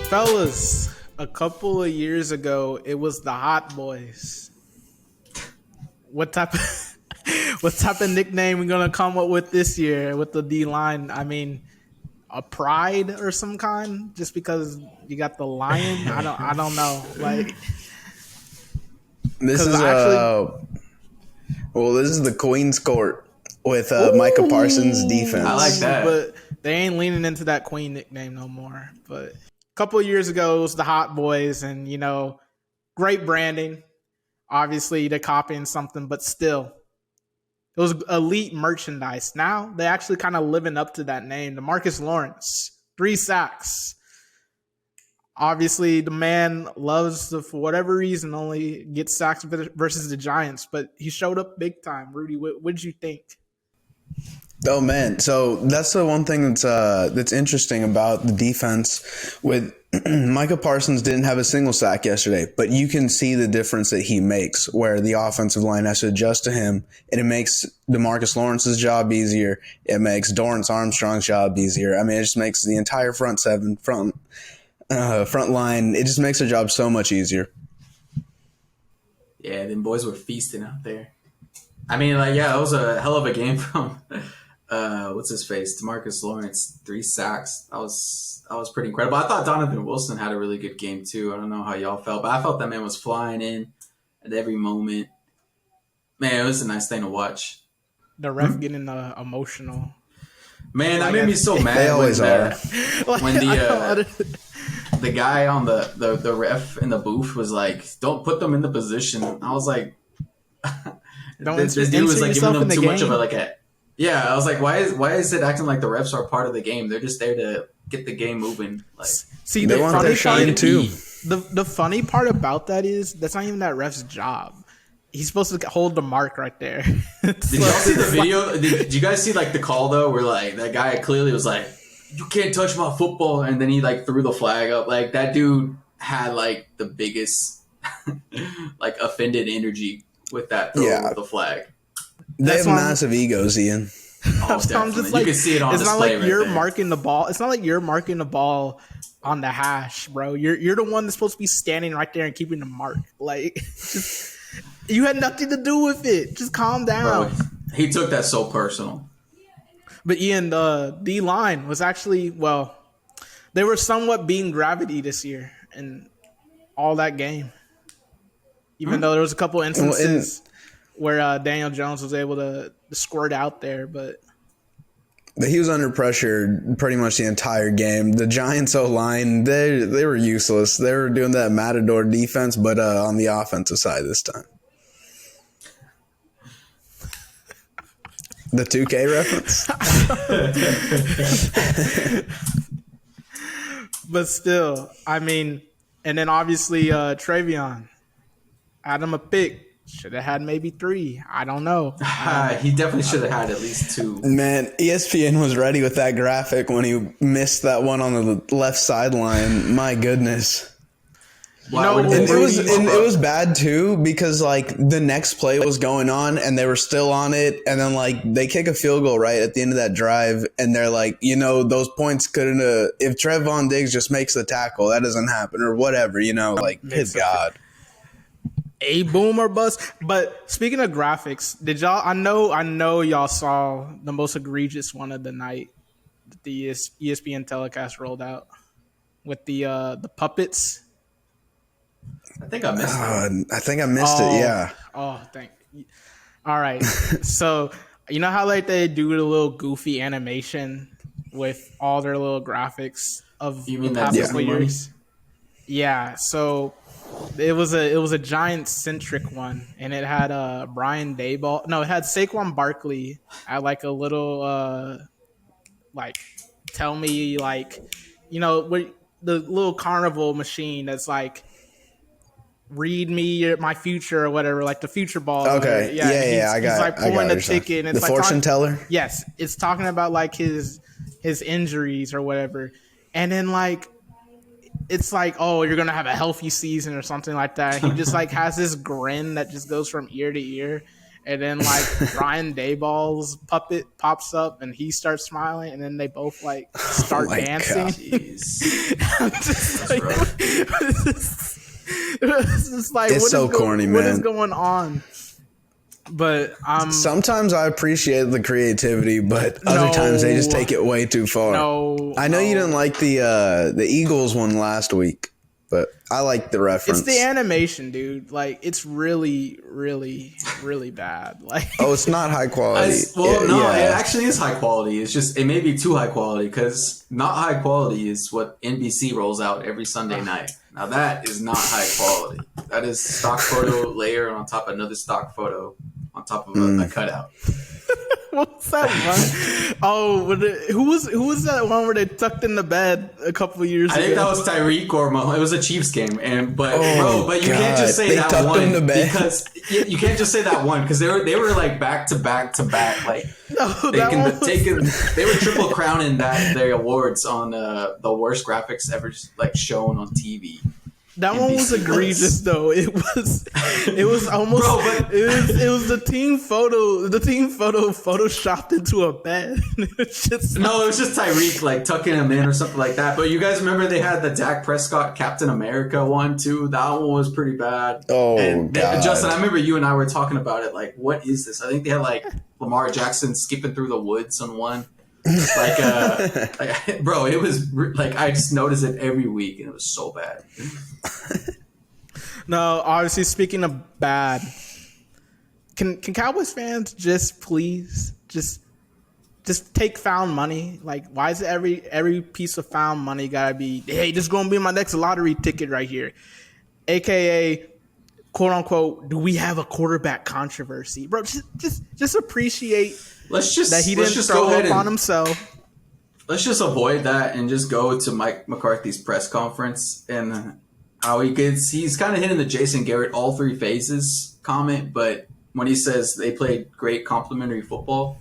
Fellas, a couple of years ago, it was the Hot Boys. What type of what type of nickname we gonna come up with this year with the D line? I mean, a pride or some kind, just because you got the lion. I don't know. Like, This is this is the Queen's Court with Micah Parsons' defense. I like that. But they ain't leaning into that Queen nickname no more. But a couple of years ago, it was the Hot Boys, and great branding. Obviously, they're copying something, but still, it was elite merchandise. Now they actually kind of living up to that name. Demarcus Lawrence, 3 sacks. Obviously, the man loves to, for whatever reason, only get sacks versus the Giants, but he showed up big time. Rudy, what did you think? Oh man, so that's the one thing that's interesting about the defense. With Micah Parsons didn't have a single sack yesterday, but you can see the difference that he makes, where the offensive line has to adjust to him, and it makes Demarcus Lawrence's job easier. It makes Dorrance Armstrong's job easier. I mean, it just makes the entire front line. It just makes their job so much easier. Yeah, them boys were feasting out there. I mean, it was a hell of a game from what's his face, Demarcus Lawrence, 3 sacks. That was pretty incredible. I thought Donovan Wilson had a really good game too. I don't know how y'all felt, but I felt that man was flying in at every moment. Man, it was a nice thing to watch. The ref getting emotional. Man, that made me so mad. They always are. When the guy on the ref in the booth was like, "Don't put them in the position." I was like, this dude was like giving them too much of I was like, why is it acting like the refs are part of the game? They're just there to get the game moving. Like, see, they want their shine too. The funny part about that is that's not even that ref's job. He's supposed to hold the mark right there. Did y'all see the video? Did you guys see the call though, where that guy clearly was like, "You can't touch my football," and then he threw the flag up. Like, that dude had the biggest offended energy with that throw of the flag. They have massive egos, Ian. Oh, definitely. You can see it on display. It's not like right you're there. marking the ball. It's not like you're marking the ball on the hash, bro. You're the one that's supposed to be standing right there and keeping the mark. You had nothing to do with it. Just calm down. Bro, he took that so personal. But Ian, the D-line was actually, they were somewhat beating gravity this year in all that game. Even though there was a couple instances where Daniel Jones was able to squirt out there, but he was under pressure pretty much the entire game. The Giants O-line, they were useless. They were doing that Matador defense, but on the offensive side this time. The 2K reference? But still, I mean, and then obviously Travion had him a pick. Should have had maybe 3. I don't know. He definitely should have had at least 2. Man, ESPN was ready with that graphic when he missed that one on the left sideline. My goodness. It was bad too because the next play was going on and they were still on it, and then they kick a field goal right at the end of that drive, and they're like, those points couldn't have, if Trevon Diggs just makes the tackle, that doesn't happen or whatever, good God. A boom or bust. But speaking of graphics, did y'all? I know y'all saw the most egregious one of the night that the ESPN telecast rolled out with the puppets. I think I missed it. I think I missed it. Yeah. Oh, thank you. All right. So you know how they do the little goofy animation with all their little graphics of you mean the that past couple years? Yeah. So. It was a Giants centric one, and it had Brian Daboll. No, it had Saquon Barkley at a little tell me what the little carnival machine that's read me my future or whatever, the future ball. Okay, yeah, I got. He's pulling the ticket, and it's the fortune teller. Yes, it's talking about his injuries or whatever, and then it's oh, you're going to have a healthy season or something like that. He just has this grin that just goes from ear to ear. And then like Brian Dayball's puppet pops up and he starts smiling, and then they both like start dancing. I'm just like, it's just like, it's so corny, man. What is going on? But sometimes I appreciate the creativity, but other times they just take it way too far. I know you didn't like the Eagles one last week, but I like the reference. It's the animation, dude. Like, it's really, really, really bad. Like, it's not high quality. It actually is high quality. It's just, it may be too high quality, because not high quality is what NBC rolls out every Sunday night. Now that is not high quality. That is stock photo layer on top of another stock photo on top of a cutout. What's that one? Oh, who was that one where they tucked in the bed a couple of years ago? I think that was Tyreek or Mahomes. It was a Chiefs game, but you can't just say that one, because you can't just say that one, because they were like back to back to back, like they were triple crowning their awards on the worst graphics ever like shown on TV. That one was egregious, though. It was almost. Bro, it was the team photo. The team photo photoshopped into a bed. It was just Tyreek like tucking him in or something like that. But you guys remember they had the Dak Prescott Captain America one too. That one was pretty bad. God. Justin, I remember you and I were talking about it. Like, what is this? I think they had like Lamar Jackson skipping through the woods on one. Bro, it was like, I just noticed it every week, and it was so bad. No, obviously, speaking of bad, can Cowboys fans just please just take found money? Like, why is it every piece of found money gotta be, hey, this is gonna be my next lottery ticket right here, aka quote unquote, do we have a quarterback controversy, bro? Just appreciate that he didn't throw up on himself. Let's just avoid that and just go to Mike McCarthy's press conference and how he's kind of hitting the Jason Garrett all three phases comment, but when he says they played great complimentary football.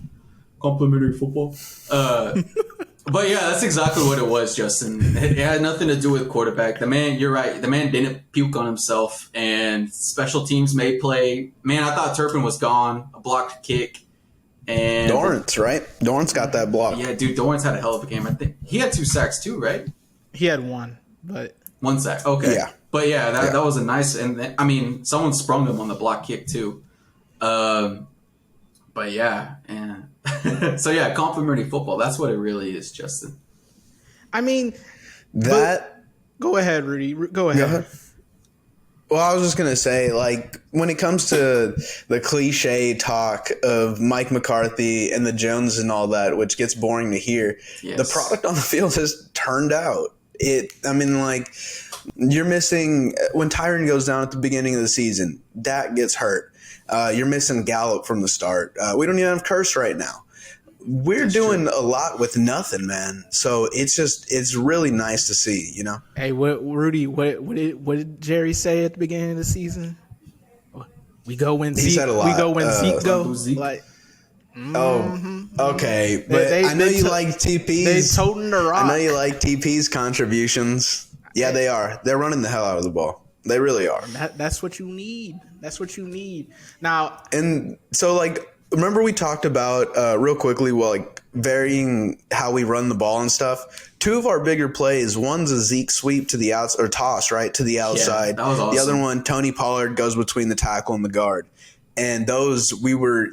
But yeah, that's exactly what it was, Justin. It had nothing to do with quarterback. The man, you're right. The man didn't puke on himself, and special teams may play. Man, I thought Turpin was gone. A blocked kick. And Dorrance, right? Dorrance got that block. Yeah, dude, Dorrance had a hell of a game. I think he had 2 sacks too, right? He had 1, but 1 sack. Okay. Yeah. But yeah, that was a nice, and I mean, someone sprung him on the block kick too. But yeah, and so yeah, complimentary football. That's what it really is, Justin. I mean, go ahead, Rudy. Go ahead. Yeah. Well, I was just going to say, like, when it comes to the cliche talk of Mike McCarthy and the Jones and all that, which gets boring to hear, the product on the field has turned out. You're missing – when Tyron goes down at the beginning of the season, Dak gets hurt. You're missing Gallup from the start. We don't even have Curse right now. We're doing a lot with nothing, man. So it's really nice to see, you know. Hey, Rudy, what did Jerry say at the beginning of the season? We go when Zeke. He said a lot. We go when Zeke goes. Like, okay, but I know you like TP's. They toting the rock. I know you like TP's contributions. Yeah, they are. They're running the hell out of the ball. They really are. That's what you need. That's what you need. Now, and so like. Remember we talked about real quickly, varying how we run the ball and stuff. 2 of our bigger plays, one's a Zeke sweep to the outside, or toss, right, to the outside. Yeah, that was awesome. The other one, Tony Pollard goes between the tackle and the guard. And those, we were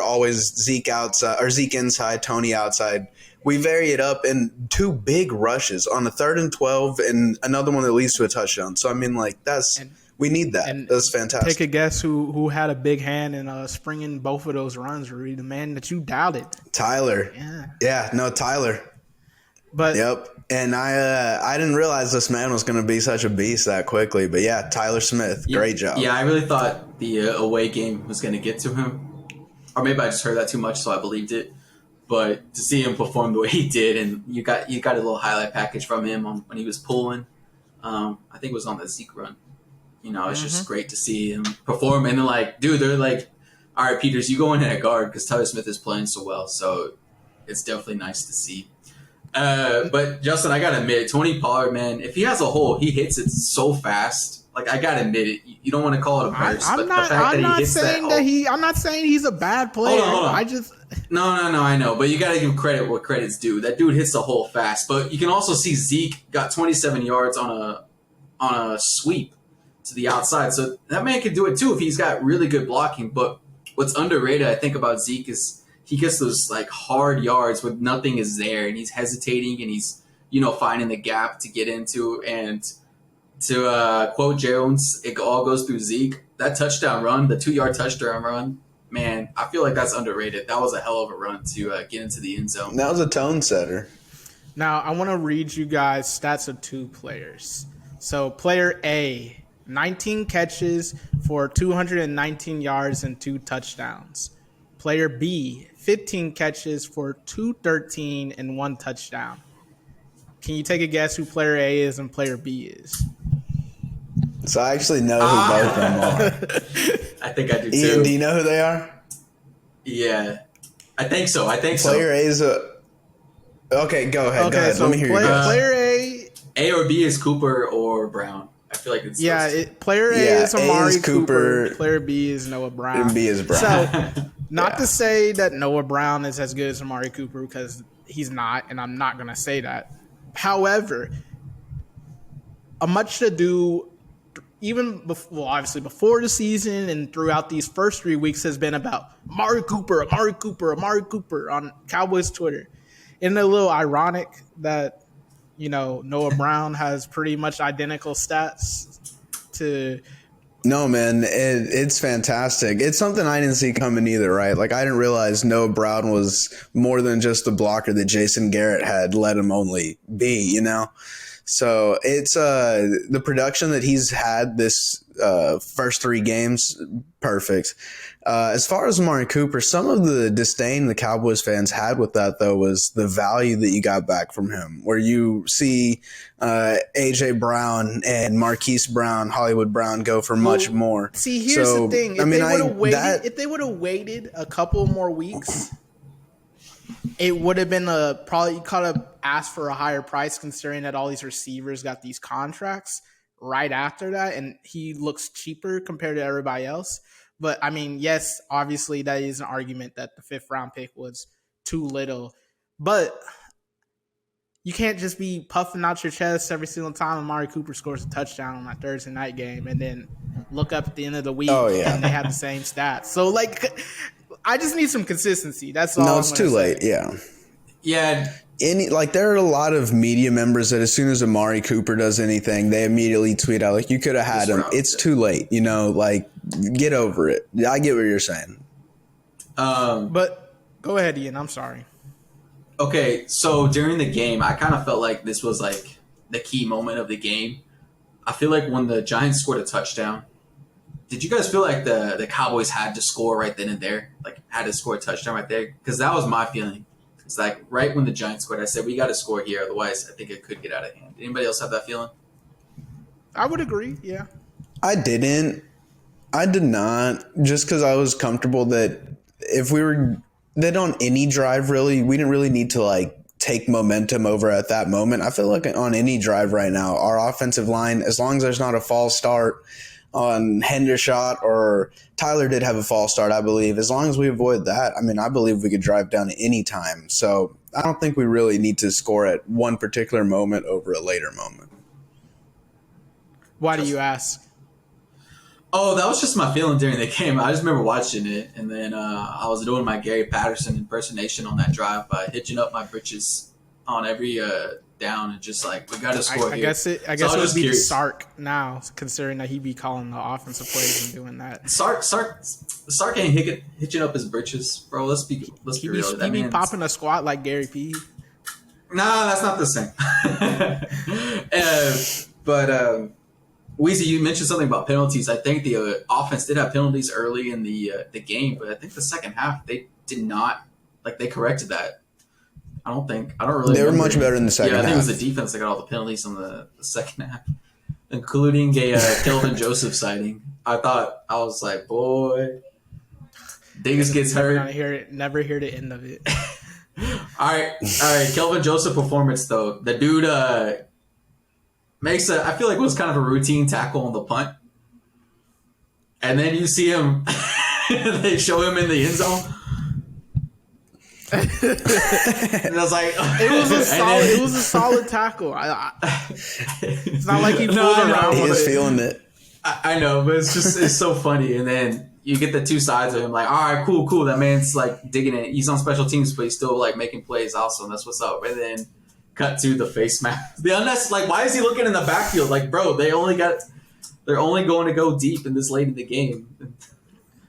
always Zeke outside, or Zeke inside, Tony outside. We vary it up in 2 big rushes on a 3rd and 12 and another one that leads to a touchdown. So, I mean, like, we need that. And that's fantastic. Take a guess who had a big hand in springing both of those runs, Rudy, the man that you doubted. Tyler. Yeah, no, Tyler. But yep. And I didn't realize this man was going to be such a beast that quickly. But yeah, Tyler Smith, great job. Yeah, I really thought the away game was going to get to him. Or maybe I just heard that too much, so I believed it. But to see him perform the way he did, and you got a little highlight package from him when he was pulling. I think it was on the Zeke run. You know, it's just great to see him perform. And they're like, all right, Peters, you go in at guard because Tyler Smith is playing so well. So it's definitely nice to see. But Justin, I got to admit, Tony Pollard, man, if he has a hole, he hits it so fast. Like I gotta admit it, you don't want to call it a burst, but the fact I'm that he hits that. I'm not saying he's a bad player. Hold on. I just No, I know, but you got to give credit what credit's due. That dude hits the hole fast, but you can also see Zeke got 27 yards on a sweep to the outside, so that man can do it too if he's got really good blocking. But what's underrated, I think, about Zeke is he gets those like hard yards when nothing is there, and he's hesitating, and he's finding the gap to get into. And to quote Jones, it all goes through Zeke. That touchdown run, the 2-yard touchdown run. Man, I feel like that's underrated. That was a hell of a run to get into the end zone. That was a tone setter. Now, I want to read you guys stats of 2 players. So, player A, 19 catches for 219 yards and 2 touchdowns. Player B, 15 catches for 213 and 1 touchdown. Can you take a guess who player A is and player B is? So I actually know who both of them are. I think I do too. Ian, do you know who they are? Yeah. I think so. Player A is a... Okay, go ahead. So let me hear you guys. Player A... A or B is Cooper or Brown. I feel like it's... Player A is Amari is Cooper. Player B is Noah Brown. And B is Brown. So, not to say that Noah Brown is as good as Amari Cooper, because he's not, and I'm not going to say that. However, a much to do... Even before, obviously before the season and throughout these first 3 weeks has been about Amari Cooper on Cowboys Twitter. Isn't it a little ironic that, Noah Brown has pretty much identical stats to... No, man, it's fantastic. It's something I didn't see coming either, right? Like, I didn't realize Noah Brown was more than just the blocker that Jason Garrett had let him only be, So it's the production that he's had this first 3 games, perfect. As far as Amari Cooper, some of the disdain the Cowboys fans had with that, though, was the value that you got back from him, where you see A.J. Brown and Marquise Brown, Hollywood Brown go for much more. See, here's the thing. If they would have waited a couple more weeks, it would have been probably you could have asked for a higher price, considering that all these receivers got these contracts right after that, and he looks cheaper compared to everybody else. But I mean, yes, obviously that is an argument that the 5th round pick was too little, but you can't just be puffing out your chest every single time Amari Cooper scores a touchdown on that Thursday night game and then look up at the end of the week and they have the same stats. So, I just need some consistency. That's all. No, it's too late. Yeah. Yeah. There are a lot of media members that as soon as Amari Cooper does anything, they immediately tweet out, you could have had him. It's too late. Get over it. I get what you're saying. But go ahead, Ian. I'm sorry. Okay, so during the game, I kind of felt like this was the key moment of the game. I feel like when the Giants scored a touchdown, did you guys feel like the Cowboys had to score right then and there? Had to score a touchdown right there? Because that was my feeling. It's right when the Giants scored, I said, we got to score here. Otherwise, I think it could get out of hand. Anybody else have that feeling? I would agree, yeah. I didn't. I did not. Just because I was comfortable that if we were... that on any drive, really, we didn't really need to, take momentum over at that moment. I feel like on any drive right now, our offensive line, as long as there's not a false start on Hendershot, or Tyler did have a false start, I believe. As long as we avoid that, I believe we could drive down at any time. So I don't think we really need to score at one particular moment over a later moment. Why do you ask? Oh, that was just my feeling during the game. I just remember watching it, and then I was doing my Gary Patterson impersonation on that drive by hitching up my britches on every down and just we got to score here. I guess it would be Sark now, considering that he'd be calling the offensive plays and doing that. Sark ain't hitching up his britches, bro. Let's be real. He be popping a squat like Gary P. Nah, that's not the same. But Weezy, you mentioned something about penalties. I think the offense did have penalties early in the game, but I think the second half they did not. They corrected that. I don't really. They were much better in the second half. Yeah, I think it was the defense that got all the penalties in the second half, including a Kelvin Joseph sighting. I was like, boy, Diggs gets hurt. Never hear the end of it. All right. Kelvin Joseph performance though. The dude I feel like it was kind of a routine tackle on the punt. And then you see him, they show him in the end zone. And I was like, it was a solid tackle. It's not like he pulled around. He is feeling it. I know, but it's so funny. And then you get the two sides of him, like, all right, cool. That man's like digging it. He's on special teams, but he's still like making plays also, and that's what's up. And then cut to the face mask. Like, why is he looking in the backfield? Like, bro, they're only going to go deep in this late in the game.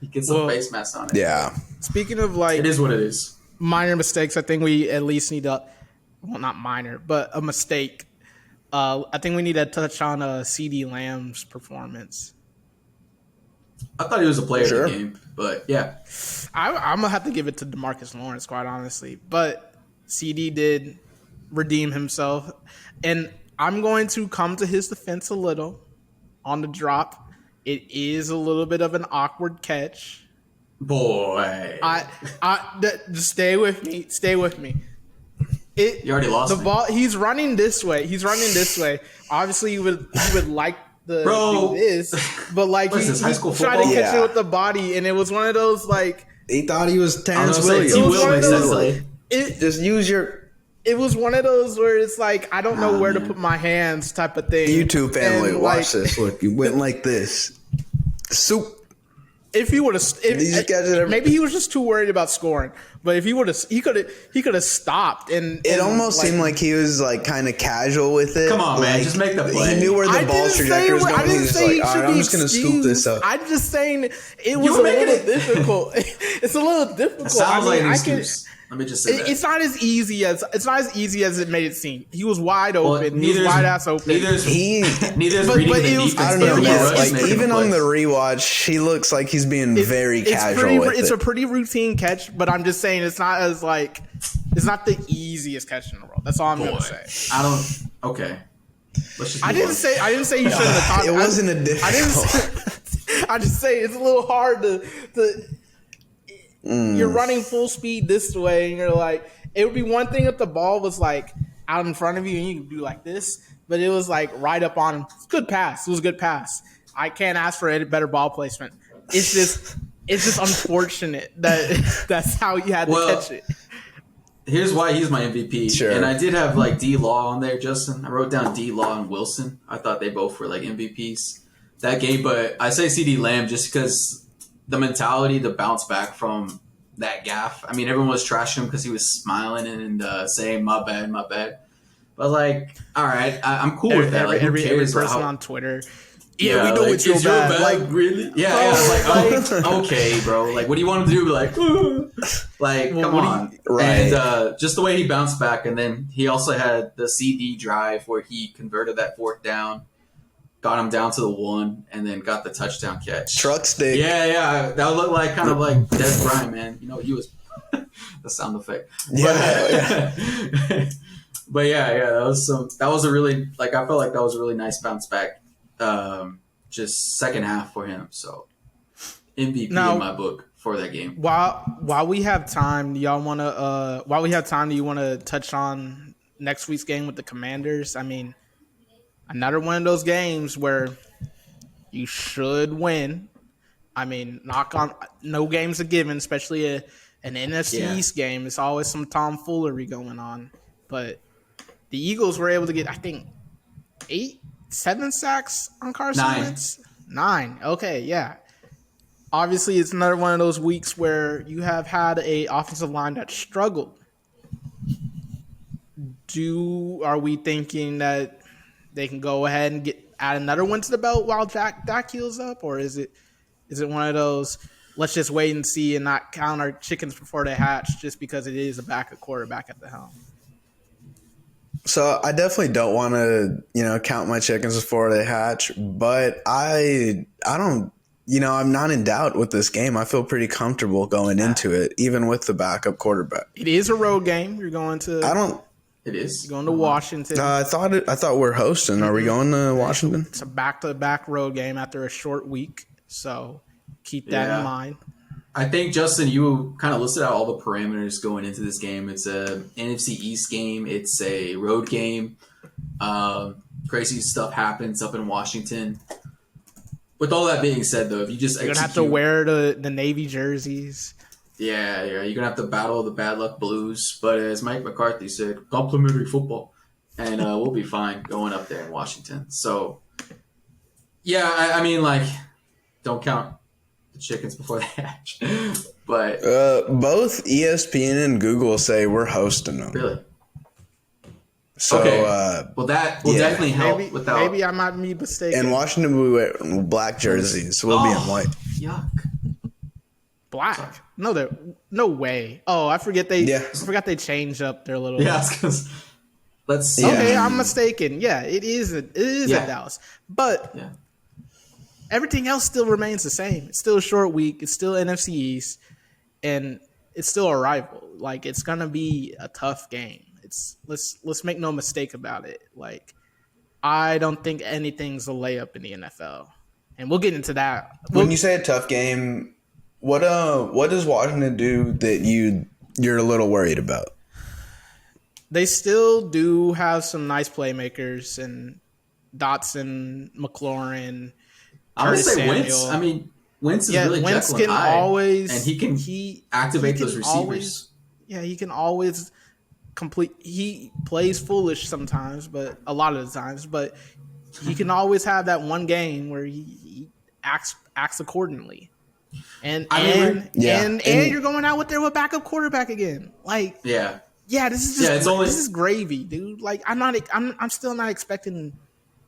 He gets the face mask on it. Yeah. Speaking of like, it is what it is. Minor mistakes. I think we at least need to, well, not minor, but a mistake. I think we need to touch on CD Lamb's performance. I thought he was a player of the game, but yeah. I'm going to have to give it to Demarcus Lawrence, quite honestly. But CD did redeem himself. And I'm going to come to his defense a little on the drop. It is a little bit of an awkward catch. Boy. Just stay with me. Stay with me. You already lost the ball. He's running this way. Obviously, he would like to do this, but like he high school tried to catch it with the body, and it was one of those like he thought he was Terrence Williams. Just use your. It was one of those where it's like I don't know where to put my hands type of thing. YouTube family, watch this. Look, you went like this. Soup. If he would have, maybe he was just too worried about scoring. But if he would have, he could have stopped. And it almost seemed like he was like kind of casual with it. Come on, man, just make the play. He knew where the ball's trajectory was going. I didn't say he should be I'm just going to scoop this up. I'm just saying it was a little difficult. It's a little difficult. It sounds like an excuse. Let me just say that. It's not as easy as it made it seem. He was wide open. He was wide ass open. Neither's reading the defense. I don't know. Like even on the rewatch, he looks like he's being very casual. It's a pretty routine catch, but I'm just saying it's not the easiest catch in the world. That's all I'm gonna say. Okay. I didn't say you shouldn't have caught it. It wasn't a difficult. I just say it's a little hard to. You're running full speed this way, and you're like, it would be one thing if the ball was like out in front of you and you could do like this, but it was like right up on him. It's a good pass. It was a good pass. I can't ask for any better ball placement. It's just unfortunate that that's how you had to catch it. Here's why he's my MVP. Sure. And I did have like D-Law on there, Justin. I wrote down D-Law and Wilson. I thought they both were like MVPs that game, but I say CD Lamb just because the mentality to bounce back from that gaff. I mean, everyone was trashing him because he was smiling and saying, my bad. But, like, all right, I'm cool with that. Like, every person on Twitter, we know like, it's your bad. Like, really? Yeah, like, okay, bro. Like, what do you want him to do? Like, like, come on. Right. And just the way he bounced back. And then he also had the CD drive where he converted that fourth down. Got him down to the 1, and then got the touchdown catch. Truck stick. Yeah. That would look like kind of like Des Bryant, man. You know, he was the sound effect. But yeah, that was a really, like, I felt like that was a really nice bounce back. Just second half for him. So MVP in my book for that game. While we have time, do you want to touch on next week's game with the Commanders? I mean, another one of those games where you should win. I mean, no game's a given, especially an NFC East game. It's always some tomfoolery going on. But the Eagles were able to get, I think, 7 sacks on Carson Wentz? 9. Okay, yeah. Obviously, it's another one of those weeks where you have had a offensive line that struggled. Are we thinking that they can go ahead and add another one to the belt while Dak heals up, or is it one of those let's just wait and see and not count our chickens before they hatch just because it is a backup quarterback at the helm? So I definitely don't want to count my chickens before they hatch, but I don't. I'm not in doubt with this game. I feel pretty comfortable going into it, even with the backup quarterback. It is a road game. You're going to. It is. You're going to Washington. I thought we're hosting. Are we going to Washington? It's a back-to-back road game after a short week, so keep that in mind. I think, Justin, you kind of listed out all the parameters going into this game. It's a NFC East game. It's a road game. crazy stuff happens up in Washington. With all that being said, though, if you just You're gonna have to wear the Navy jerseys. Yeah, you're gonna have to battle the bad luck blues. But as Mike McCarthy said, complimentary football, and we'll be fine going up there in Washington. So, yeah, I mean, like, don't count the chickens before they hatch. But both ESPN and Google say we're hosting them. really, So, okay. Well, that will definitely help. Maybe I might be mistaken. In Washington, we wear black jerseys. We'll be in white. Yuck. Black? Sorry. No way. Oh, I forgot they changed up their little. Yeah, because let's. Okay, I'm mistaken. Yeah, it is at Dallas, but everything else still remains the same. It's still a short week. It's still NFC East, and it's still a rival. Like, it's gonna be a tough game. Let's make no mistake about it. Like, I don't think anything's a layup in the NFL, and we'll get into that. When you say a tough game, what does Washington do that you're a little worried about? They still do have some nice playmakers, and Dotson, McLaurin. I would say Samuel. Wentz. I mean, Wentz is really Wentz Jekyll and Hyde, and he activate can those receivers. He can always complete. He plays foolish sometimes, but a lot of the times. But he can always have that one game where he acts accordingly. And you're going out with a backup quarterback again. Like, this is just this is gravy, dude. Like, I'm still not expecting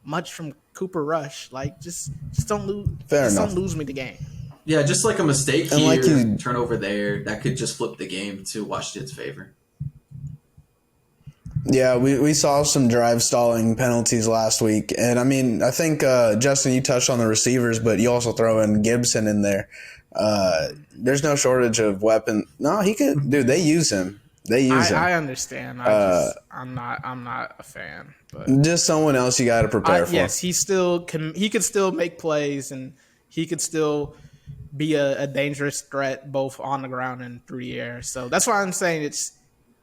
much from Cooper Rush. Like, just don't lose. Don't lose me the game. Yeah, just like a mistake here, turnover there, that could just flip the game to Washington's favor. Yeah, we saw some drive stalling penalties last week. And, I mean, I think, Justin, you touched on the receivers, but you also throw in Gibson in there. There's no shortage of weapons. No, he could. Dude, they use him. Him. I understand. I'm not a fan. But just someone else you got to prepare for. Yes, he could still make plays, and he could still be a dangerous threat both on the ground and through the air. So that's why I'm saying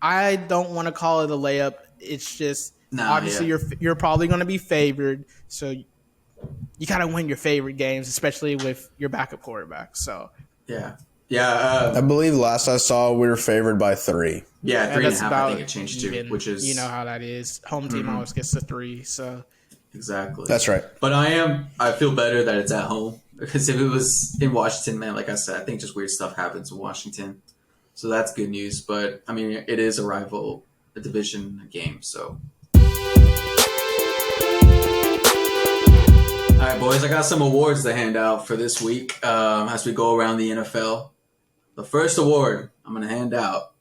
I don't want to call it a layup. It's just obviously you're probably going to be favored, so you got to win your favorite games, especially with your backup quarterback. So I believe last I saw we were favored by 3. Yeah, 3.5. I think it changed to, which is how that is. Home team always gets the 3. So exactly, that's right. But I feel better that it's at home, because if it was in Washington, man, like I said, I think just weird stuff happens in Washington. So that's good news. But, I mean, it is a division game. So, all right, boys, I got some awards to hand out for this week as we go around the NFL. The first award I'm going to hand out.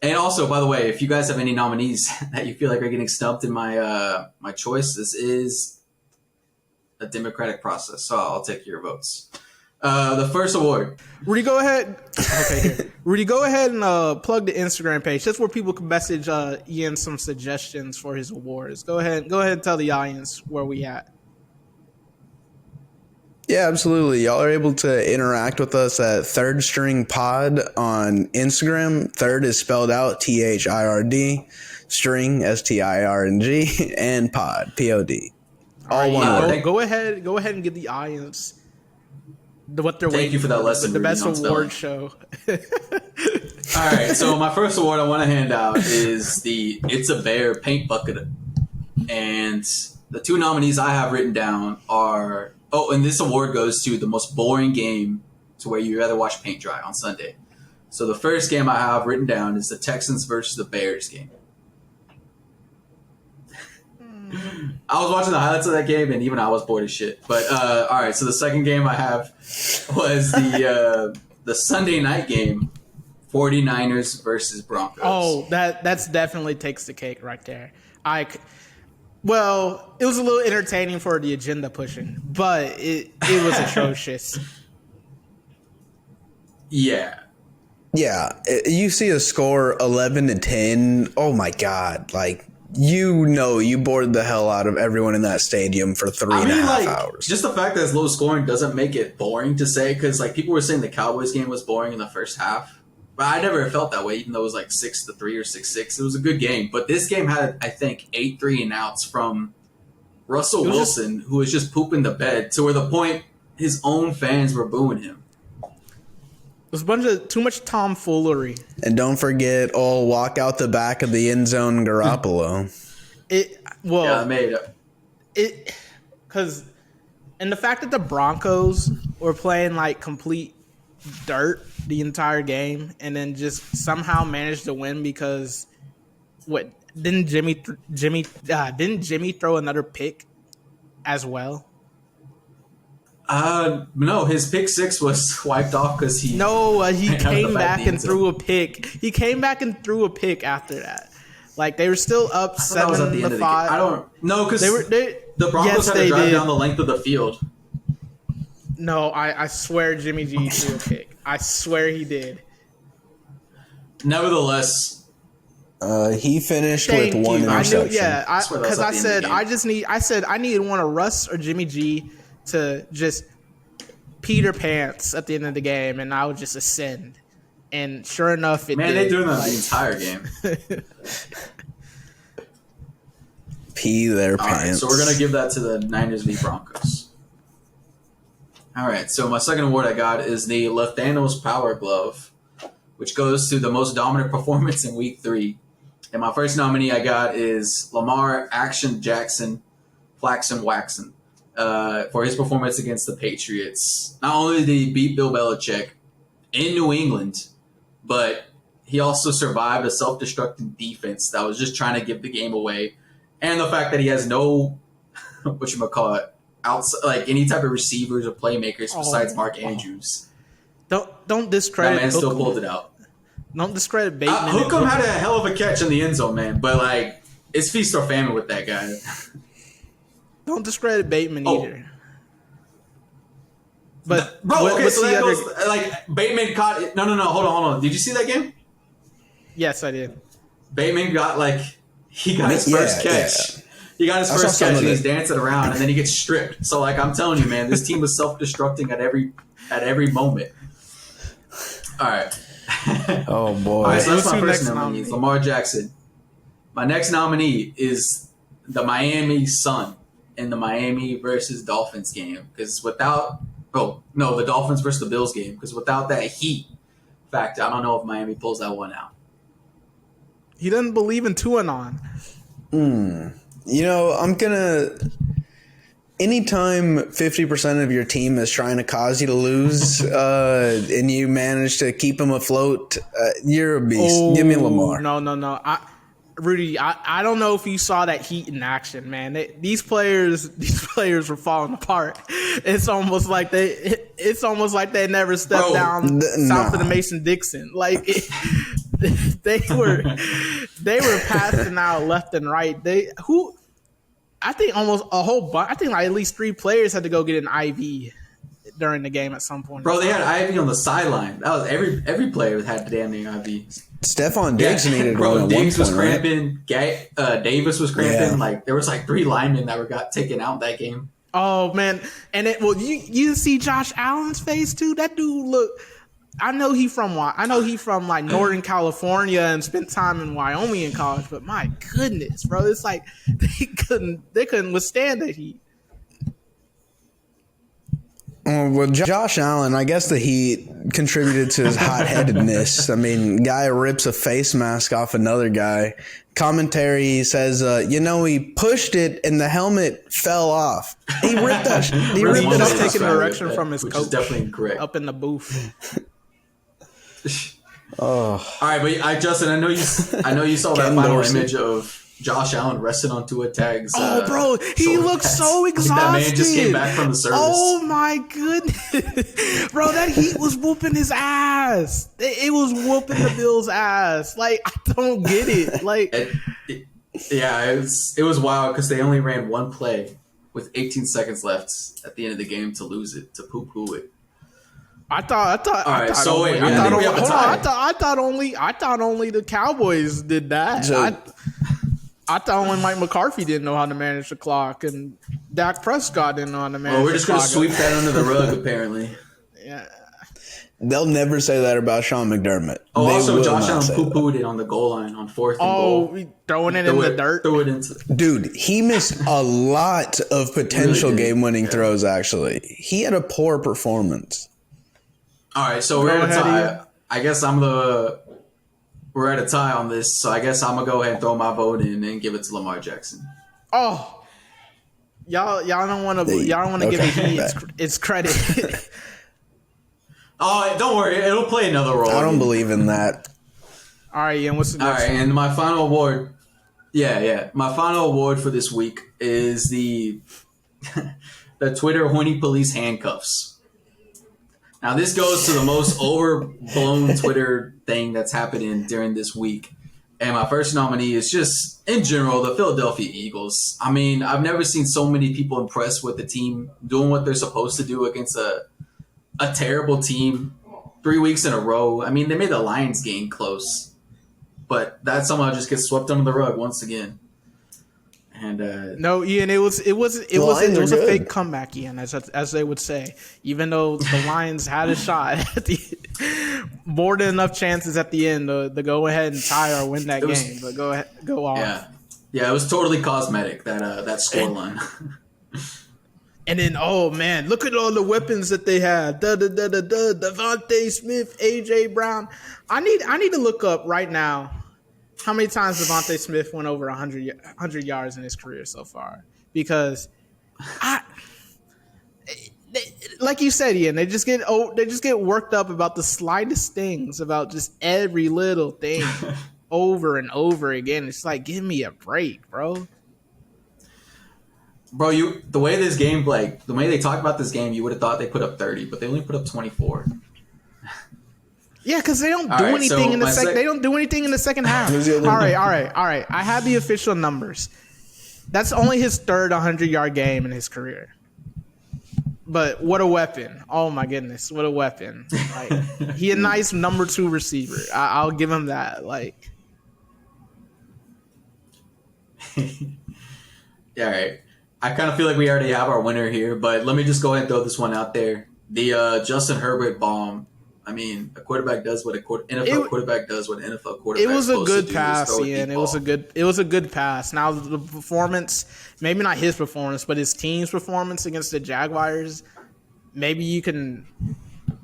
And also, by the way, if you guys have any nominees that you feel like are getting stumped in my my choice, this is a democratic process. So I'll take your votes. The first award. Rudy, go ahead. Okay, here. Rudy, go ahead and plug the Instagram page. That's where people can message Ian some suggestions for his awards. Go ahead and tell the audience where we at. Yeah, absolutely. Y'all are able to interact with us at Third String Pod on Instagram. Third is spelled out THIRD, string STIRNG, and pod POD. All one word. Go ahead and give the audience what they're waiting for. Thank you for that lesson. The best award show. All right, so my first award I want to hand out is the It's a Bear paint bucket, and the 2 nominees I have written down are. Oh, and this award goes to the most boring game to where you'd rather watch paint dry on Sunday. So the first game I have written down is the Texans versus the Bears game. I was watching the highlights of that game, and even I was bored as shit. But all right, so the second game I have was the Sunday night game, 49ers versus Broncos. Oh, that's definitely takes the cake right there. Well, it was a little entertaining for the agenda pushing, but it was atrocious. Yeah. You see a score 11-10. Oh my God! Like, you bored the hell out of everyone in that stadium for 3.5 hours. Just the fact that it's low scoring doesn't make it boring to say, because like people were saying the Cowboys game was boring in the first half. But I never felt that way, even though it was like 6-3 or 6-6. It was a good game. But this game had, I think, 8 3-and-outs from Russell Wilson, who was just pooping the bed to where the point his own fans were booing him. It was too much tomfoolery. And don't forget, walk out the back of the end zone, Garoppolo. Because and the fact that the Broncos were playing like complete dirt the entire game and then just somehow managed to win because didn't Jimmy throw another pick as well? No, his pick six was wiped off because he came back and threw a pick. He came back and threw a pick after that. Like they were still up 7-5. I don't know because the Broncos had to drive down the length of the field. No, I swear Jimmy G threw a pick. I swear he did. Nevertheless, he finished with one interception. Because I said I needed one of Russ or Jimmy G to just Peter Pants at the end of the game, and I would just ascend. And sure enough, it did. Man, they're doing that the entire game. Pee their pants. All right, so we're going to give that to the Niners v. Broncos. All right, so my second award I got is the Leftanos Power Glove, which goes to the most dominant performance in Week 3. And my first nominee I got is Lamar Jackson, Flaxen Waxen, for his performance against the Patriots. Not only did he beat Bill Belichick in New England, but he also survived a self-destructing defense that was just trying to give the game away. And the fact that he has no, outside, like any type of receivers or playmakers besides Mark Andrews. Don't discredit. That man still pulled it out. Don't discredit Bateman. Hookem had a hell of a catch in the end zone, man. But like, it's feast or famine with that guy. Don't discredit Bateman either. But Bateman caught. No, hold on. Did you see that game? Yes, I did. Bateman got his first catch. Yeah. He got his first catch and he's dancing around and then he gets stripped. So like I'm telling you, man, this team was self-destructing at every moment. All right. Oh boy. All right, so that's my first nominee, Lamar Jackson. My next nominee is the Miami Sun in the Miami versus Dolphins game. Because the Dolphins versus the Bills game. Because without that heat factor, I don't know if Miami pulls that one out. He doesn't believe in Tuanon. I'm gonna. Anytime 50% of your team is trying to cause you to lose, and you manage to keep them afloat, you're a beast. Give me Lamar. No. Rudy, I don't know if you saw that heat in action, man. These players were falling apart. It's almost like they never stepped down south of the Mason-Dixon. Like they were passing out left and right. I think almost a whole bunch. I think like at least 3 players had to go get an IV during the game at some point. Bro, they had IV on the sideline. That was every player had the damn near IV. Stephon Diggs needed one. Bro, Diggs was cramping. Right? Davis was cramping. Yeah. Like there was 3 linemen that got taken out that game. Oh man, and you see Josh Allen's face too. That dude look. I know he from like Northern California and spent time in Wyoming in college, but my goodness, bro, it's like they couldn't withstand the heat. Well, Josh Allen, I guess the heat contributed to his hot-headedness. I mean, guy rips a face mask off another guy. Commentary says, he pushed it and the helmet fell off. He ripped that. He ripped it off, taking direction from his coach. Which is definitely correct. Up in the booth. All right, but Justin, I know you saw that final image of Josh Allen resting on Tua Tags. Bro, he looks so exhausted. That man just came back from the service. Oh my goodness, bro, that heat was whooping his ass. It was whooping the Bills' ass. Like I don't get it. Like, it was wild because they only ran one play with 18 seconds left at the end of the game to lose it, to poo-poo it. I thought only the Cowboys did that. I thought only Mike McCarthy didn't know how to manage the clock, and Dak Prescott didn't know how to manage. Well, we're just gonna sweep that under the rug, apparently. Yeah. They'll never say that about Sean McDermott. Oh, They also will Josh not Allen say that. poo-pooed it on the goal line on 4th and goal. Throwing it in the dirt. Threw it into. Dude, he missed a lot of potential Really did. game-winning throws, actually. He had a poor performance. All right, so we're at a tie. I guess we're at a tie on this, so I guess I'm gonna go ahead and throw my vote in and give it to Lamar Jackson. Oh, y'all don't want to give it its credit. Oh, don't worry, it'll play another role. I don't believe in that. All right, Ian, what's the next? All right, and my final award. Yeah. My final award for this week is the Twitter horny police handcuffs. Now, this goes to the most overblown Twitter thing that's happening during this week. And my first nominee is just, in general, the Philadelphia Eagles. I mean, I've never seen so many people impressed with the team doing what they're supposed to do against a terrible team 3 weeks in a row. I mean, they made the Lions game close. But that somehow just gets swept under the rug once again. And no, Ian, it was a fake comeback, Ian, as they would say. Even though the Lions had a shot at more than enough chances at the end to go ahead and tie or win that game, but go off. Yeah, it was totally cosmetic that scoreline. And then, oh man, look at all the weapons that they have. Devontae Smith, AJ Brown. I need to look up right now how many times Devontae Smith went over 100 yards in his career so far. Because like you said, Ian, they just get worked up about the slightest things, about just every little thing over and over again. It's like, give me a break, bro. Bro, the way they talk about this game, you would have thought they put up 30, but they only put up 24. Yeah, because they don't do anything in the second. They don't do anything in the second half. All right. I have the official numbers. That's only his third 100-yard game in his career. But what a weapon! Oh my goodness, what a weapon! Like, he a nice number 2 receiver. I'll give him that. Like, yeah, all right. I kind of feel like we already have our winner here, but let me just go ahead and throw this one out there. The Justin Herbert bomb. I mean, a quarterback does what NFL quarterback does what an NFL quarterback. It was a good pass, Ian. It was a good pass. Now the performance, maybe not his performance, but his team's performance against the Jaguars. Maybe you can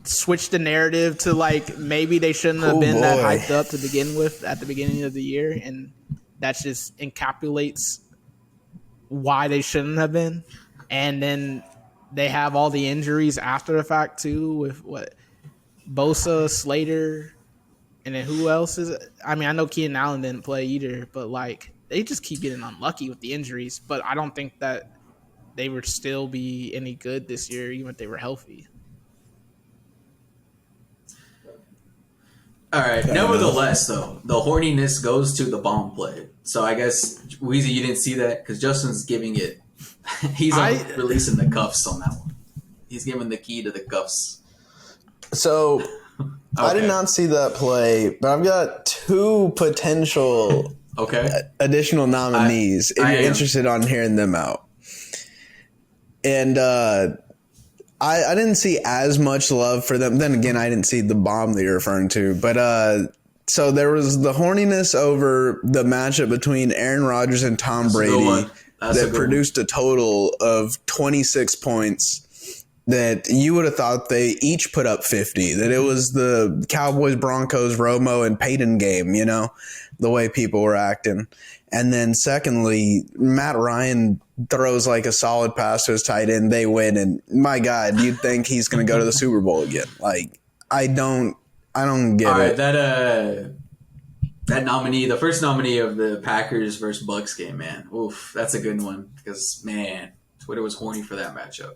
switch the narrative to like maybe they shouldn't have been that hyped up to begin with at the beginning of the year, and that just encapsulates why they shouldn't have been. And then they have all the injuries after the fact too, with what Bosa, Slater, and then who else is it? I mean, I know Keenan Allen didn't play either, but like they just keep getting unlucky with the injuries. But I don't think that they would still be any good this year, even if they were healthy. All right. Nevertheless, though, the horniness goes to the bomb play. So I guess, Weezy, you didn't see that because Justin's giving it. He's releasing the cuffs on that one. He's giving the key to the cuffs. So okay. I did not see that play, but I've got 2 potential additional nominees if you're interested on hearing them out. And I didn't see as much love for them. Then again, I didn't see the bomb that you're referring to. But so there was the horniness over the matchup between Aaron Rodgers and Tom Brady that produced a total of 26 points. That you would have thought they each put up 50. That it was the Cowboys, Broncos, Romo, and Peyton game, you know, the way people were acting. And then secondly, Matt Ryan throws like a solid pass to his tight end. They win. And my God, you'd think he's going to go to the Super Bowl again. Like, I don't get All right, it. That nominee, the first nominee of the Packers versus Bucks game, man. Oof, that's a good one because, man, Twitter was horny for that matchup.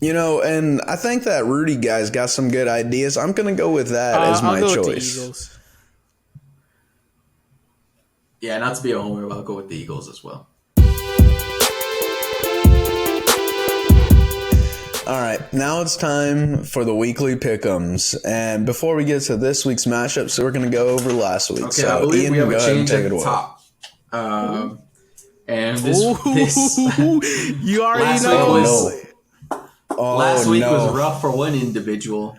You know, and I think that Rudy guy's got some good ideas. I'm going to go with that as my choice. With the Eagles. Yeah, not to be a homer, but I'll go with the Eagles as well. All right, now it's time for the weekly pick'ems. And before we get to this week's matchups, we're going to go over last week. Okay, so I believe Ian, we have a change take at it the away. top. And this you already know. Last week no. was rough for one individual.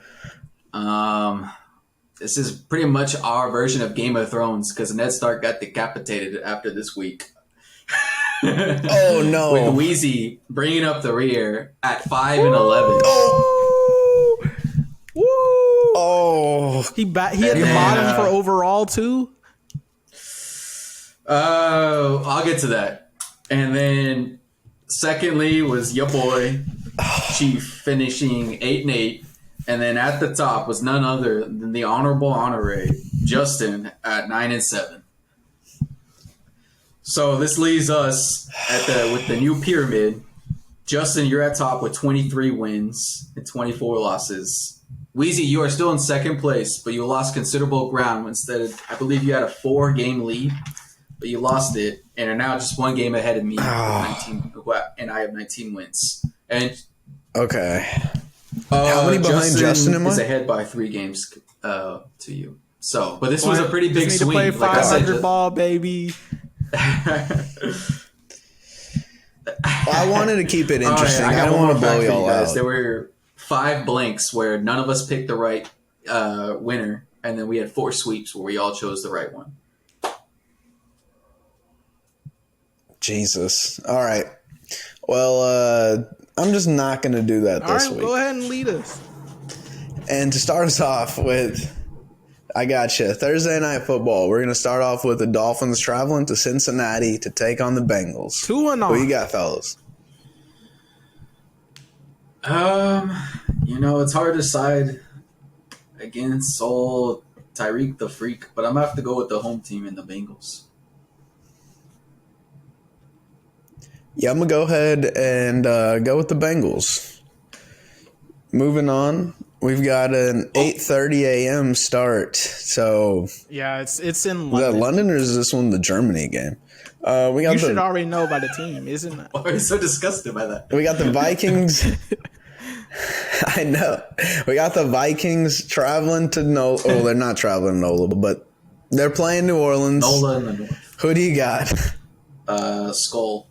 This is pretty much our version of Game of Thrones because Ned Stark got decapitated after this week. Oh no! With Wheezy bringing up the rear at 5-11. Woo! Oh, He hit the bottom for overall too. I'll get to that. And then secondly was your boy Chief finishing 8-8. And then at the top was none other than the honorable honorary Justin at 9-7. So this leaves us with the new pyramid. Justin, you're at top with 23 wins and 24 losses. Wheezy, you are still in second place, but you lost considerable ground. Instead of, I believe you had a 4-game lead, but you lost it and are now just 1 game ahead of me. 19, and I have 19 wins. And okay. How many behind Justin am I? Is ahead by 3 games to you. So, but this was a pretty big just need swing. to play 500 ball, baby. I wanted to keep it interesting. Right, I don't want to blow y'all out. There were 5 blanks where none of us picked the right winner, and then we had 4 sweeps where we all chose the right one. Jesus. All right. Well, I'm just not going to do that this week. Go ahead and lead us. And to start us off with, I got you. Thursday Night Football. We're going to start off with the Dolphins traveling to Cincinnati to take on the Bengals. 2-0. Who you got, fellas? It's hard to decide against old Tyreek the Freak, but I'm going to have to go with the home team and the Bengals. Yeah, I'm going to go ahead and go with the Bengals. Moving on, we've got an 8:30 a.m. start. So yeah, it's in is London. that London or is this one the Germany game? We got you should already know by the team, isn't it? Why are you so disgusted by that? We got the Vikings. I know. We got the Vikings traveling to NOLA. Oh, they're not traveling to NOLA, but they're playing New Orleans. NOLA in the north. Who do you got? Skull.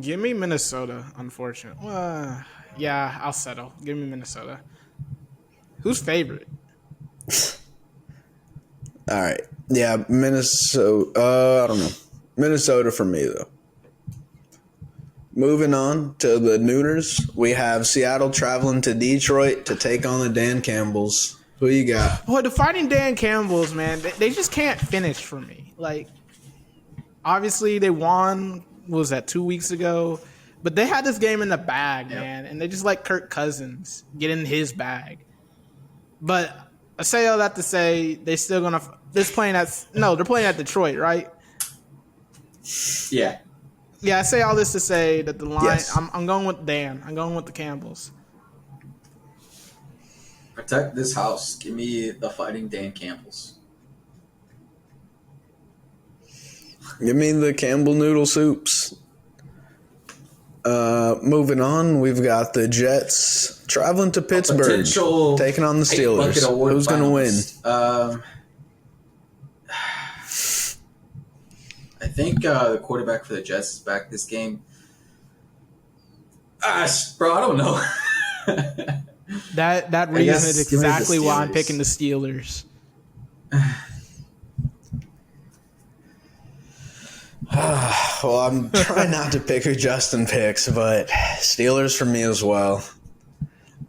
Give me Minnesota, unfortunately. Yeah, I'll settle. Give me Minnesota. Who's favorite? All right. Yeah, Minnesota. I don't know. Minnesota for me, though. Moving on to the Nooners, we have Seattle traveling to Detroit to take on the Dan Campbells. Who you got? Boy, the Fighting Dan Campbells, man, they just can't finish for me. Like, obviously they won, what was that, 2 weeks ago? But they had this game in the bag, man, and they just let Kirk Cousins get in his bag. But I say all that to say they're playing at Detroit, right? Yeah. Yeah, I say all this to say that the line. Yes. I'm going with Dan. I'm going with the Campbells. Protect this house. Give me the Fighting Dan Campbells. Give me the Campbell noodle soups. Moving on, we've got the Jets traveling to Pittsburgh, taking on the Steelers. Who's going to win? I think the quarterback for the Jets is back this game. Bro, I don't know. That reason is exactly why I'm picking the Steelers. Well, I'm trying not to pick who Justin picks, but Steelers for me as well.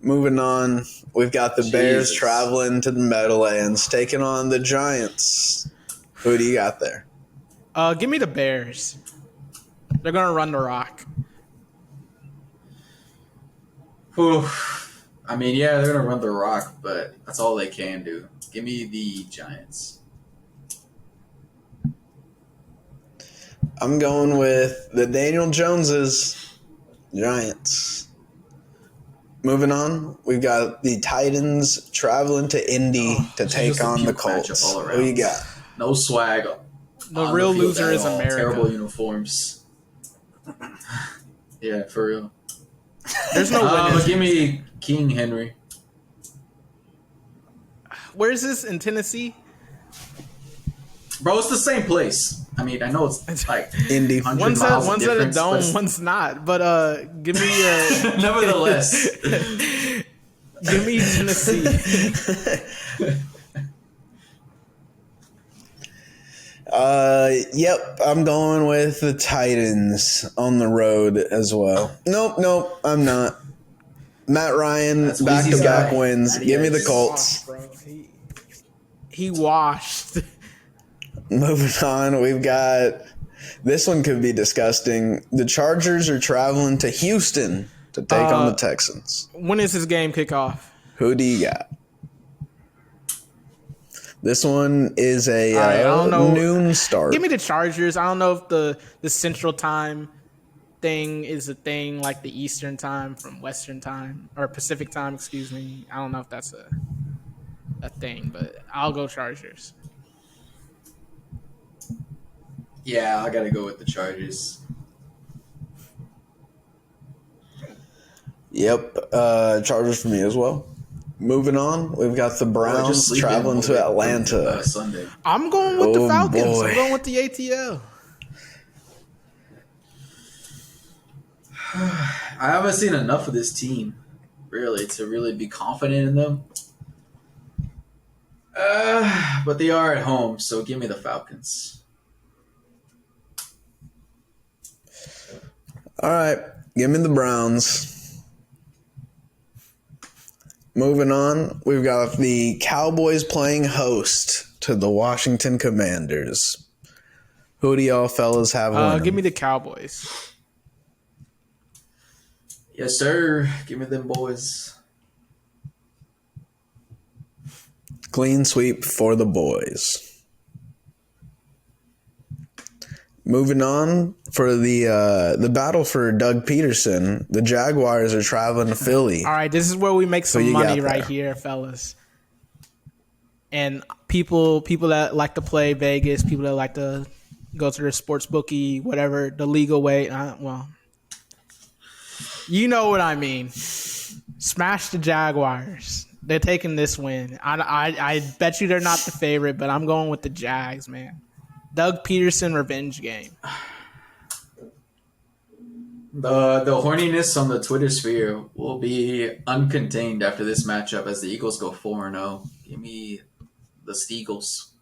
Moving on, we've got the Bears traveling to the Meadowlands, taking on the Giants. Who do you got there? Give me the Bears. They're going to run the rock. Whew. I mean, yeah, they're going to run the rock, but that's all they can do. Give me the Giants. I'm going with the Daniel Joneses, Giants. Moving on, we've got the Titans traveling to Indy to take on the Colts. Who you got? No swag. The real loser is America. Terrible uniforms. Yeah, for real. There's no winning. Give me King Henry. Where's this in Tennessee? Bro, it's the same place. I mean, I know it's like Indy. 100 One's at miles of one's at a difference, dome, but one's not. But give me nevertheless, give me Tennessee. Yep, I'm going with the Titans on the road as well. Nope, I'm not. Matt Ryan, That's back-to-back Weezy's guy. wins. Give me the Adios. Colts. Bro. He washed. Moving on, we've got this one could be disgusting. The Chargers are traveling to Houston to take on the Texans. When is this game kick off? Who do you got? This one is a I don't know. noon start. Give me the Chargers. I don't know if the Central Time thing is a thing like the Eastern Time from Western Time or Pacific Time. Excuse me. I don't know if that's a thing, but I'll go Chargers. Yeah, I gotta go with the Chargers. Yep, Chargers for me as well. Moving on, we've got the Browns Just traveling sleep in to Atlanta. Sunday. I'm going with the Falcons. Boy. I'm going with the ATL. I haven't seen enough of this team, really, to really be confident in them. But they are at home, so give me the Falcons. All right, give me the Browns. Moving on, we've got the Cowboys playing host to the Washington Commanders. Who do y'all fellas have winning? Give me the Cowboys. Yes, sir. Give me them boys. Clean sweep for the boys. Moving on, for the battle for Doug Peterson, the Jaguars are traveling to Philly. All right, this is where we make some you money got right there? here, fellas. And people that like to play Vegas, people that like to go to their sports bookie, whatever, the legal way. Well, you know what I mean. Smash the Jaguars. They're taking this win. I bet you they're not the favorite, but I'm going with the Jags, man. Doug Peterson revenge game. The horniness on the Twitter sphere will be uncontained after this matchup as the Eagles go 4-0. Give me the Steagles.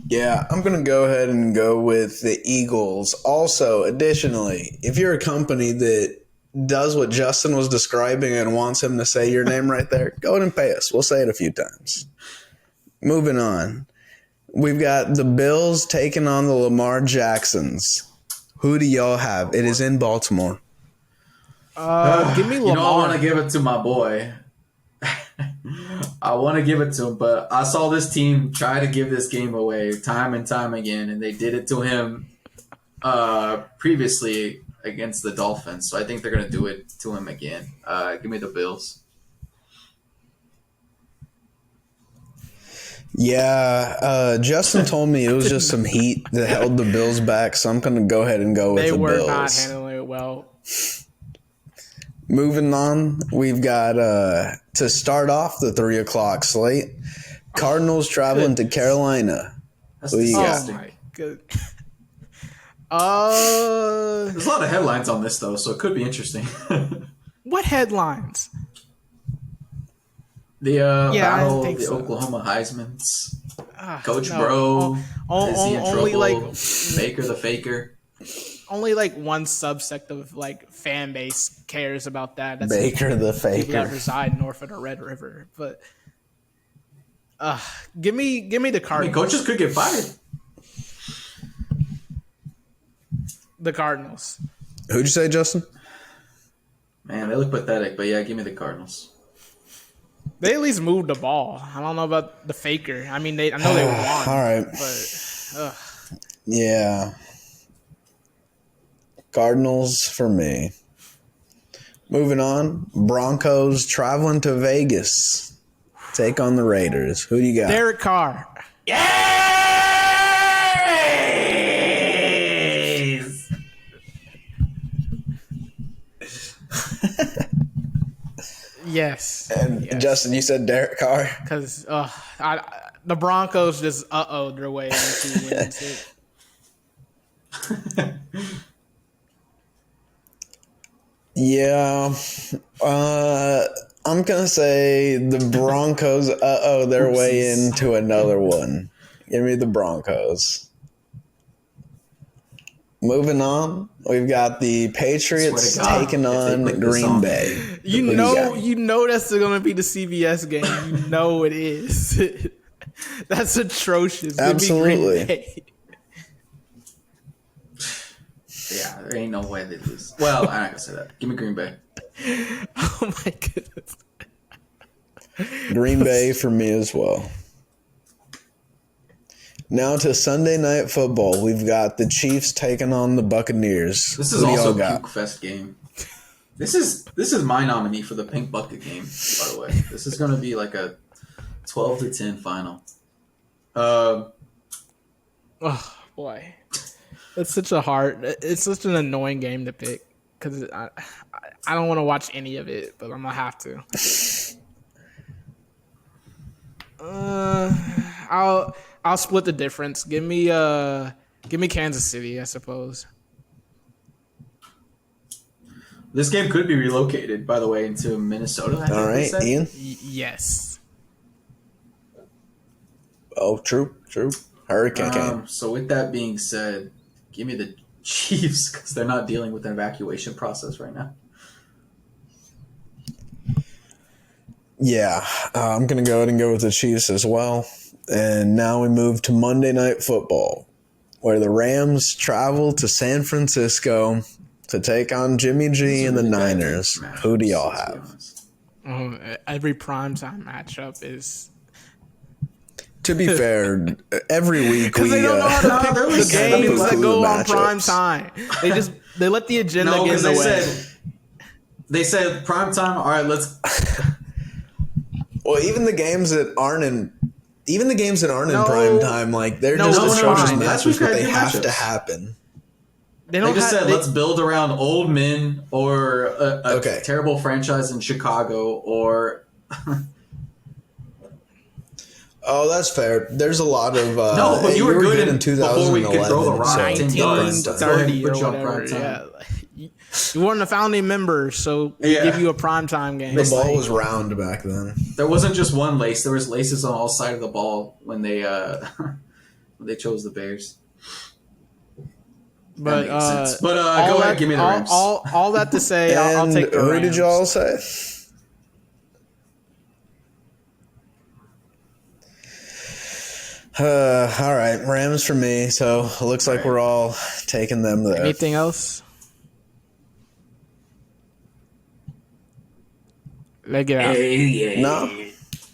Yeah, I'm going to go ahead and go with the Eagles. Also, additionally, if you're a company that does what Justin was describing and wants him to say your name right there, go ahead and pay us. We'll say it a few times. Moving on. We've got the Bills taking on the Lamar Jacksons. Who do y'all have? It is in Baltimore. Give me Lamar. You know, I want to give it to my boy. I want to give it to him, but I saw this team try to give this game away time and time again, and they did it to him previously against the Dolphins. So I think they're going to do it to him again. Give me the Bills. Yeah, Justin told me it was just some heat that held the Bills back, so I'm going to go ahead and go with They the were Bills. not handling it well. Moving on, we've got to start off the 3 o'clock slate. Cardinals traveling to Carolina. That's Who you got? Oh disgusting. my good. There's a lot of headlines on this, though, so it could be interesting. What headlines? The I battle, think the so. Oklahoma Heisman's. Coach No. Bro. Is he in Only trouble? like Baker the Faker. only like one subsect of like fan base cares about that. That's Baker the people that Faker. reside north of the Red River. But give me the I mean, Cardinals. coaches could get fired. The Cardinals. Who'd you say, Justin? Man, they look pathetic, but yeah, give me the Cardinals. They at least moved the ball. I don't know about the Faker. I mean, I know they won. All right. But Yeah. Cardinals for me. Moving on, Broncos traveling to Vegas. Take on the Raiders. Who do you got? Derek Carr. Yes. And yes. Justin, you said Derek Carr. Because the Broncos just their way into wins. Yeah. I'm going to say the Broncos their way into another one. Give me the Broncos. Moving on, we've got the Patriots taking on Green Bay. You know that's going to be the CBS game. You know it is. That's atrocious. Absolutely. Yeah, there ain't no way they lose. Well, I'm not gonna say that. Give me Green Bay. Oh my goodness. Green Bay for me as well. Now to Sunday Night Football. We've got the Chiefs taking on the Buccaneers. This is also a puke fest game. This is my nominee for the Pink Bucket game, by the way. This is going to be like a 12-10 final. Oh boy. It's such an annoying game to pick because I don't want to watch any of it, but I'm going to have to. I'll split the difference. Give me Kansas City, I suppose. This game could be relocated, by the way, into Minnesota. All right, Ian. Yes. Oh, true. Hurricane game. So with that being said, give me the Chiefs because they're not dealing with an evacuation process right now. Yeah, I'm going to go ahead and go with the Chiefs as well. And now we move to Monday Night Football, where the Rams travel to San Francisco to take on Jimmy G and the Niners. Who do y'all have? Every primetime matchup is... To be fair, every week we they don't know how to pick the games that go on matchups. prime time. They let the agenda get in the way. They said prime time. All right, let's. Well, even the games that aren't in prime time, like they're just atrocious matches, but they have to happen. They just said let's build around old men or a terrible franchise in Chicago or. Oh, that's fair. There's a lot of no, but you were good in 2011. Before we could throw the rock 1930 or whatever. Yeah. You weren't a founding member, so we give you a primetime game. The ball was round back then. There wasn't just one lace. There was laces on all sides of the ball when they when they chose the Bears. But go ahead, give me the Rams. All that to say, I'll take the Rams. Who did y'all say? All right, Rams for me. So it looks like we're all taking them there. Anything else? Leg it out. No.